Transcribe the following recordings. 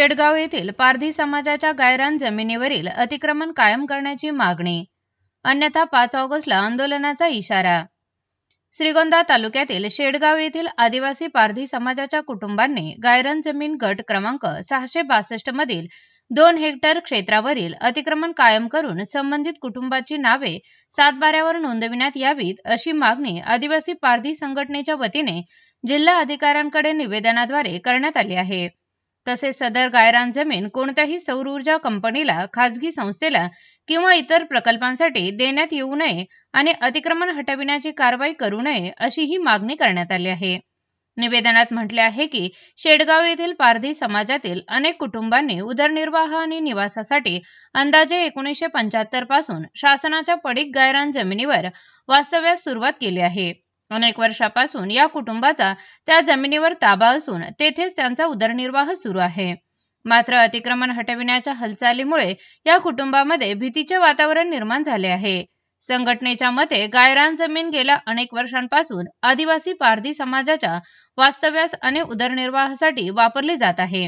शेडगाव येथील पारधी समाजाच्या गायरान जमिनीवरील अतिक्रमण कायम करण्याची मागणी. अन्यथा 5 ऑगस्टला आंदोलनाचा इशारा. श्रीगोंदा तालुक्यातील शेडगाव येथील आदिवासी पारधी समाजाच्या कुटुंबांनी गायरान जमीन गट क्रमांक 662 मधील 2 हेक्टर क्षेत्रावरील अतिक्रमण कायम करून संबंधित कुटुंबाची नावे सातबाऱ्यावर नोंदविण्यात यावीत, अशी मागणी आदिवासी पारधी संघटनेच्या वतीने जिल्हा अधिकाऱ्यांकडे निवेदनाद्वारे करण्यात आली आहे. तसेच सदर गायरान जमीन कोणत्याही सौर ऊर्जा कंपनीला, खासगी संस्थेला किंवा इतर प्रकल्पांसाठी देण्यात येऊ नये आणि अतिक्रमण हटविण्याची कारवाई करू नये, अशी ही मागणी करण्यात आली आहे. निवेदनात म्हटले आहे की शेडगाव येथील पारधी समाजातील अनेक कुटुंबांनी उदरनिर्वाह आणि निवासासाठी अंदाजे 1975 पासून शासनाच्या पडीक गायरान जमिनीवर वास्तव्यास सुरुवात केली आहे. अनेक वर्षापासून या कुटुंबाचा त्या जमिनीवर ताबा असून तेथेच त्यांचा उदरनिर्वाह सुरू आहे. मात्र अतिक्रमण हटविण्याच्या हालचालीमुळे या कुटुंबामध्ये भीतीचे वातावरण निर्माण झाले आहे. संघटनेच्या मते गायरान जमीन गेल्या अनेक वर्षांपासून आदिवासी पारधी समाजाच्या वास्तव्यास आणि उदरनिर्वाहासाठी वापरली जात आहे.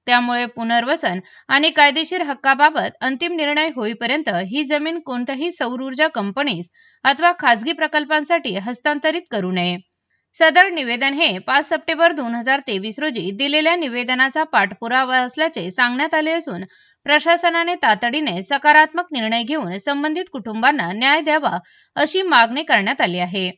त्यामुळे पुनर्वसन आणि कायदेशीर हक्काबाबत अंतिम निर्णय होईपर्यंत ही जमीन कोणत्याही सौर ऊर्जा कंपनीस अथवा खासगी प्रकल्पांसाठी हस्तांतरित करू नये. सदर निवेदन हे 5 सप्टेंबर 2023 रोजी दिलेल्या निवेदनाचा पाठपुरावा असल्याचे सांगण्यात आले असून प्रशासनाने तातडीने सकारात्मक निर्णय घेऊन संबंधित कुटुंबांना न्याय द्यावा, अशी मागणी करण्यात आली आहे.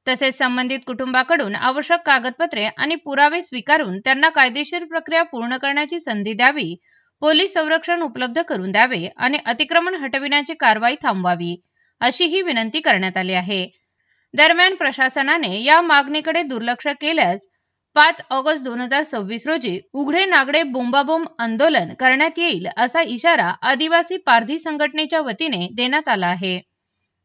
तसेच संबंधित कुटुंबाकडून आवश्यक कागदपत्रे आणि पुरावे स्वीकारून त्यांना कायदेशीर प्रक्रिया पूर्ण करण्याची संधी द्यावी, पोलीस संरक्षण उपलब्ध करून द्यावे आणि अतिक्रमण हटविण्याची कारवाई थांबवावी, अशी ही विनंती करण्यात आली आहे. दरम्यान प्रशासनाने या मागणीकडे दुर्लक्ष केल्यास 5 ऑगस्ट 2026 रोजी उघडे नागडे बोंबाबोंब आंदोलन करण्यात येईल, असा इशारा आदिवासी पारधी संघटनेच्या वतीने देण्यात आला आहे.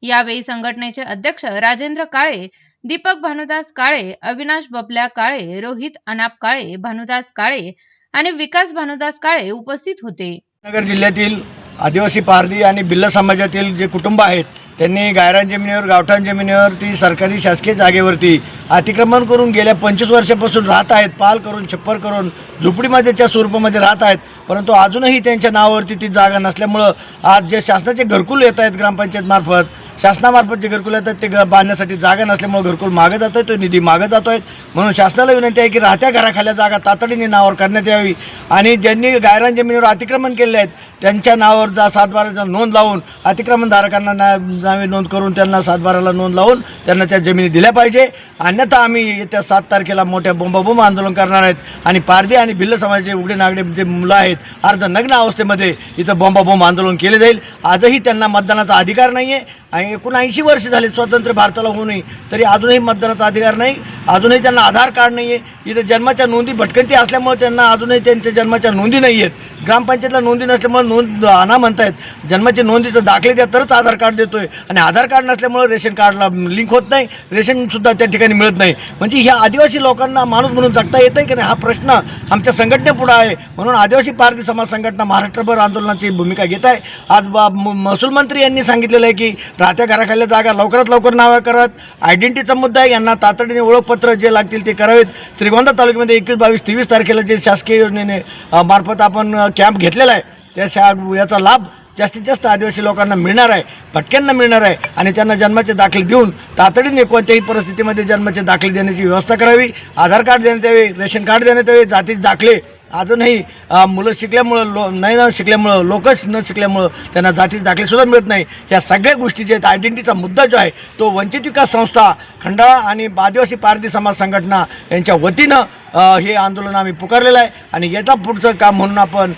यावेळी संघटनेचे अध्यक्ष राजेंद्र काळे, दीपक भानुदास काळे, अविनाश बबल्या काळे, रोहित अनाप काळे, भानुदास काळे आणि विकास भानुदास काळे उपस्थित होते. नगर जिल्ह्यातील आदिवासी पारधी आणि भिल्ल समाजातील जे कुटुंब आहेत त्यांनी गायरान जमिनीवर, गावठाण जमिनीवरती, सरकारी शासकीय जागेवरती अतिक्रमण करून गेल्या 25 वर्षापासून राहत आहेत. पाल करून, छप्पर करून, झोपडीमध्येच्या स्वरूपामध्ये राहत आहेत. परंतु अजूनही त्यांच्या नावावरती ती जागा नसल्यामुळं आज जे शासनाचे घरकुल येत आहेत, ग्रामपंचायत मार्फत, शासनामार्फत जे घरकुल येतात ते बांधण्यासाठी जागा नसल्यामुळे घरकुल मागं जात आहे, तो निधी मागं जातो आहे. म्हणून शासनाला विनंती आहे की राहत्या घराखाल्या जागा तातडीने नावावर करण्यात यावी आणि ज्यांनी गायरान जमिनीवर अतिक्रमण केले आहेत त्यांच्या नावावर 7/12चा नोंद लावून अतिक्रमणधारकांना नावे नोंद करून त्यांना 7/12ला नोंद लावून त्यांना त्या जमिनी दिल्या पाहिजे. अन्यथा आम्ही येत्या 7 तारखेला मोठ्या बोंबाबोंब आंदोलन करणार आहेत आणि पारधी आणि भिल्ल समाजाचे उघडे नागडे जे मुलं आहेत अर्धनग्न अवस्थेमध्ये इथं बोंबाबोंब आंदोलन केले जाईल. आजही त्यांना मतदानाचा अधिकार नाही आहे आणि 79 वर्ष झाले स्वतंत्र भारताला होऊनही तरी अजूनही मतदानाचा अधिकार नाही. अजूनही त्यांना आधार कार्ड नाही आहे. इथं जन्माच्या नोंदी भटकंती असल्यामुळे त्यांना अजूनही त्यांच्या जन्माच्या नोंदी नाही आहेत. ग्रामपंचायतला नोंदी नसल्यामुळे नोंद आणा म्हणतायत. जन्माचे नोंदीचं दाखले द्या तरच आधार कार्ड देतो आहे आणि आधार कार्ड नसल्यामुळे रेशन कार्डला लिंक होत नाही, रेशनसुद्धा त्या ठिकाणी मिळत नाही. म्हणजे ह्या आदिवासी लोकांना माणूस म्हणून जगता येतं आहे की नाही, हा प्रश्न आमच्या संघटनेपुढं आहे. म्हणून आदिवासी पारधी समाज संघटना महाराष्ट्रभर आंदोलनाची भूमिका घेत आहे. आज महसूल मंत्री यांनी सांगितलेलं आहे की राहत्या घराखाल्या जागा लवकरात लवकर नावे करत. आयडेंटिटीचा मुद्दा आहे, यांना तातडीने ओळखपत्र जे लागतील ते करावेत. श्रीगोंदा तालुक्यामध्ये 21, 22, 23 तारखेला जे शासकीय योजनेने मार्फत आपण कॅम्प घेतलेला आहे याचा लाभ जास्तीत जास्त आदिवासी लोकांना मिळणार आहे, भटक्यांना मिळणार आहे आणि त्यांना जन्माचे दाखले देऊन तातडीने कोणत्याही परिस्थितीमध्ये जन्माचे दाखले देण्याची व्यवस्था करावी. आधार कार्ड देण्यात यावे, रेशन कार्ड देण्यात यावे. जातीचे दाखले अजूनही मुलं शिकल्यामुळं नाही न शिकल्यामुळं, लोकच न शिकल्यामुळं त्यांना जातीचे दाखलेसुद्धा मिळत नाही. ह्या सगळ्या गोष्टी जे आहेत, आयडेंटिटीचा मुद्दा जो आहे तो वंचित विकास संस्था, खंडाळा आणि आदिवासी पारधी समाज संघटना यांच्या वतीनं हे आंदोलन आम्ही पुकारलेलं आहे आणि याचा पुढचं काम म्हणून आपण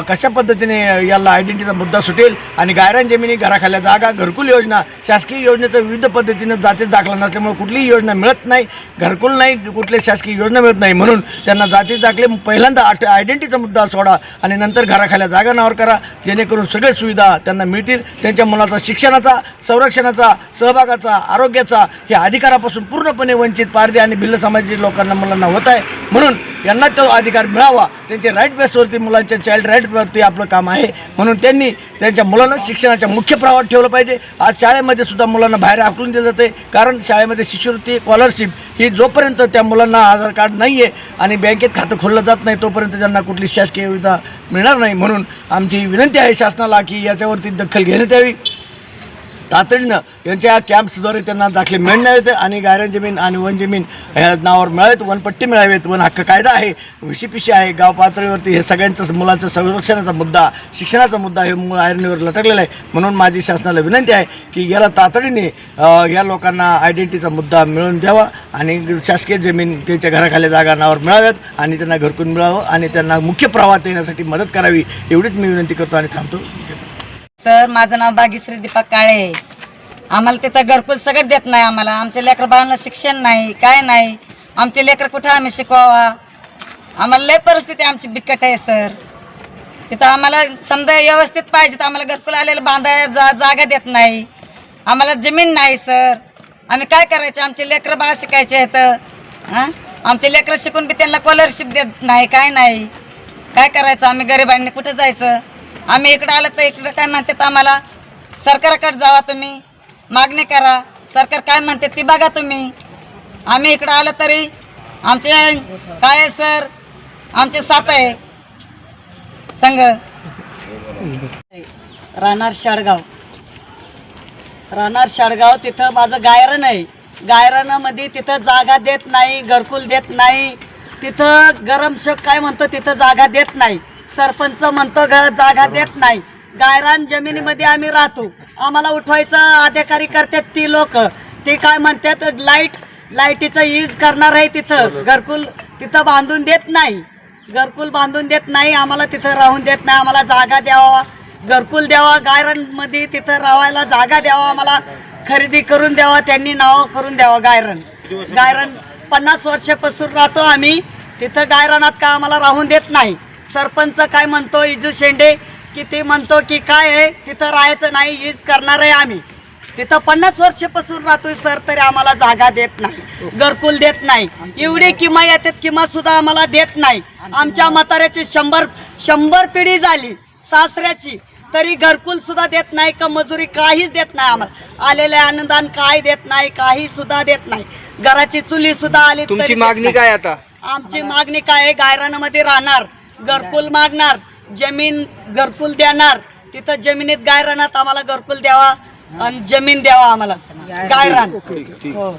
कशा पद्धतीने याला आयडेंटिटीचा मुद्दा सुटेल आणि गायरान जमिनी, घराखाल्या जागा, घरकुल योजना, शासकीय योजनेचं विविध पद्धतीनं जातीचा दाखला नसल्यामुळे कुठलीही योजना मिळत नाही, घरकुल नाही, कुठली शासकीय योजना मिळत नाही. म्हणून त्यांना जातीचे दाखले पहिल्यांदा आयडेंटिटीचा मुद्दा सोडा आणि नंतर घराखाल्या जागा नावावर करा, जेणेकरून सगळे सुविधा त्यांना मिळतील. त्यांच्या मुलाचा शिक्षणाचा, संरक्षणाचा, सहभागाचा, आरोग्याचा हे अधिकारापासून पूर्णपणे वंचित पारधी आणि भिल्ल समाजाच्या लोकांना मुलांना होत आहे. म्हणून यांना तो अधिकार मिळावा. त्यांचे राईट बेसवरती, मुलांच्या चाइल्ड राईटवरती आपलं काम आहे. म्हणून त्यांनी त्यांच्या मुलांना शिक्षणाच्या मुख्य प्रवाहात ठेवलं पाहिजे. आज शाळेमध्ये सुद्धा मुलांना बाहेर हाकलून दिलं जाते, कारण शाळेमध्ये शिष्यवृत्ती स्कॉलरशिप ही जोपर्यंत त्या मुलांना आधार कार्ड नाही आहे आणि बँकेत खातं खोललं जात नाही तोपर्यंत त्यांना कुठली शासकीय सुविधा मिळणार नाही. म्हणून आमची विनंती आहे शासनाला की याच्यावरती दखल घेण्यात यावी. तातडीनं यांच्या कॅम्प्सद्वारे त्यांना दाखले मिळण्यात आणि गायरान जमीन आणि वन जमीन ह्या नावावर मिळावेत, वनपट्टी मिळावेत. वन हक्क कायदा आहे, विशीपिशी आहे, गाव पातळीवरती हे सगळ्यांचं मुलांचं संरक्षणाचा मुद्दा, शिक्षणाचा मुद्दा हे ऐरणीवर लटकलेला आहे. म्हणून माझी शासनाला विनंती आहे की याला तातडीने या लोकांना आयडेंटिटीचा मुद्दा मिळवून द्यावा आणि शासकीय जमीन त्यांच्या घराखाली जागा नावावर मिळाव्यात आणि त्यांना घरकुल मिळावं आणि त्यांना मुख्य प्रवाहात येण्यासाठी मदत करावी. एवढीच मी विनंती करतो आणि थांबतो. सर, माझं नाव भाग्यश्री दीपक काळे. आम्हाला तिथं घरकुल सगळं देत नाही. आम्हाला आमच्या लेकर बाळांना शिक्षण नाही, काय नाही. आमचे लेकर कुठं आम्ही शिकवावा. आम्हाला लय परिस्थिती आमची बिकट आहे सर. तिथं आम्हाला समजा व्यवस्थित पाहिजे तर आम्हाला घरकुल आलेलं बांधायला जागा देत नाही. आम्हाला जमीन नाही सर. आम्ही काय करायचं. आमचे लेकर बाळ शिकायचे आहेत. हां, आमचे लेकर शिकून बी त्यांना स्कॉलरशिप देत नाही, काय नाही. काय करायचं आम्ही गरिबांनी, कुठं जायचं. आम्ही इकडं आलं तर इकडं काय म्हणतात आम्हाला, सरकारकडे जावा तुम्ही, मागणी करा, सरकार काय म्हणते ती बघा तुम्ही. आम्ही इकडं आलं तरी आमचे काय आहे सर, आमचे साथ आहे संघ. राहणार शाडगाव तिथं माझं गायरान आहे. गायरानामध्ये तिथं जागा देत नाही, घरकुल देत नाही. तिथं गरम शक काय म्हणतो तिथं जागा देत नाही. सरपंच म्हणतो जागा देत नाही. गायरान जमिनीमध्ये आम्ही राहतो. आम्हाला उठवायचं अधिकारी करतात ती लोक. ते काय म्हणतात लाईटीचं यूज करणार आहे. तिथं घरकुल तिथं बांधून देत नाही. घरकुल बांधून देत नाही. आम्हाला तिथं राहून देत नाही. आम्हाला जागा द्यावा, घरकुल द्यावा. गायरानमध्ये तिथं राहायला जागा द्यावा. आम्हाला खरेदी करून द्यावा. त्यांनी नाव करून द्यावा. गायरान 50 वर्षापासून राहतो आम्ही तिथं. गायरानात का आम्हाला राहून देत नाही. सरपंच काय म्हणतो इजू शेंडे की ते म्हणतो की काय आहे तिथं राहायचं नाही, यूज करणार आहे आम्ही. तिथं 50 वर्षापासून राहतोय सर, तरी आम्हाला जागा देत नाही, घरकुल देत नाही. एवढी किमा येतात, किमा सुद्धा आम्हाला देत नाही. आमच्या म्हाताऱ्याची 100 पिढी झाली सासऱ्याची, तरी घरकुल सुद्धा देत नाही का मजुरी काहीच देत नाही. आम्हाला आलेले अनुदान काय देत नाही, काही सुद्धा देत नाही. घराची चुली सुद्धा आली. तुमची मागणी काय आता? आमची मागणी काय आहे, गायरानामध्ये राहणार, घरकुल मागणार, जमीन घरकुल देणार. तिथं जमिनीत गायरानात आम्हाला घरकुल द्यावा आणि जमीन द्यावा आम्हाला गायरान. हो.